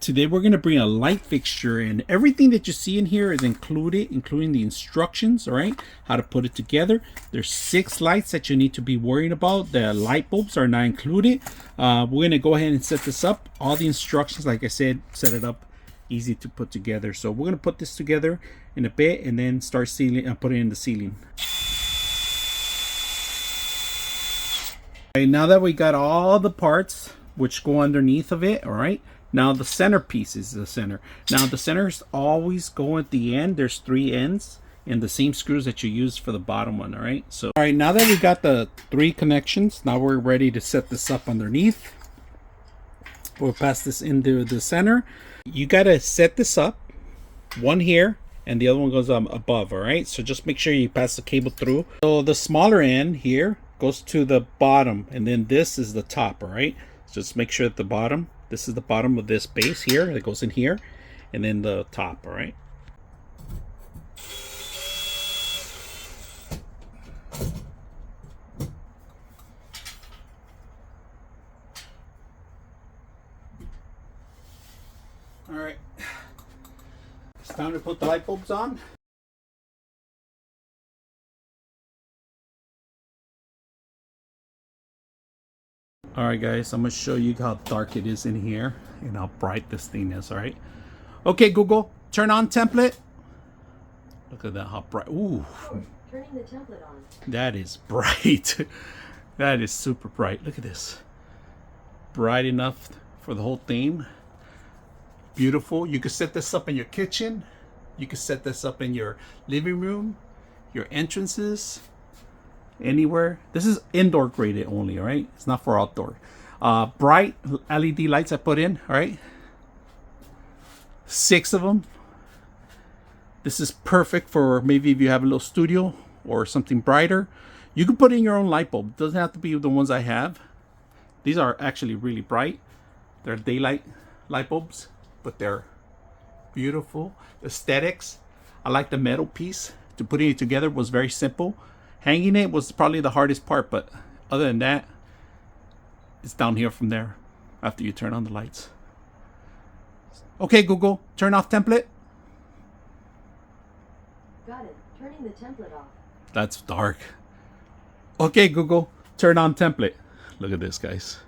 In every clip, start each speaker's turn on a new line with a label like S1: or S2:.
S1: Today we're going to bring a light fixture, and everything that you see in here is included, including the instructions, all right, how to put it together. There's 6 lights that you need to be worrying about. The light bulbs are not included. We're going to go ahead and set this up. All the instructions, like I said, set it up, easy to put together. So we're going to put this together in a bit and then start sealing and put it in the ceiling. Okay, now that we got all the parts which go underneath of it, all right, now the centerpiece is the center. Now the centers always go at the end. There's 3 ends and the same screws that you use for the bottom one, all right? So, all right, now that we got the 3 connections, now we're ready to set this up underneath. We'll pass this into the center. You got to set this up, one here and the other one goes above, all right? So just make sure you pass the cable through. So the smaller end here goes to the bottom, and then this is the top, all right? So just make sure that the bottom, this is the bottom of this base here that goes in here, and then the top, all right? All right, it's time to put the light bulbs on. Alright guys, I'm going to show you how dark it is in here and how bright this thing is, alright? Okay Google, turn on template. Look at that, how bright. Ooh.
S2: Turning the template on.
S1: That is bright. That is super bright. Look at this. Bright enough for the whole theme. Beautiful. You could set this up in your kitchen. You could set this up in your living room, your entrances. Anywhere. This is indoor graded only, all right? It's not for outdoor. Bright LED lights I put in, all right? 6 of them. This is perfect for maybe if you have a little studio or something brighter. You can put in your own light bulb. It doesn't have to be the ones I have. These are actually really bright. They're daylight light bulbs, but they're beautiful. Aesthetics. I like the metal piece. To putting it together was very simple. Hanging it was probably the hardest part, but other than that, it's down here from there after you turn on the lights. Okay, Google, turn off template.
S2: Got it. Turning the template off.
S1: That's dark. Okay, Google, turn on template. Look at this, guys.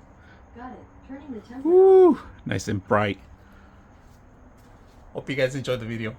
S2: Got it. Turning the template
S1: Woo,
S2: off.
S1: nice and bright. Hope you guys enjoyed the video.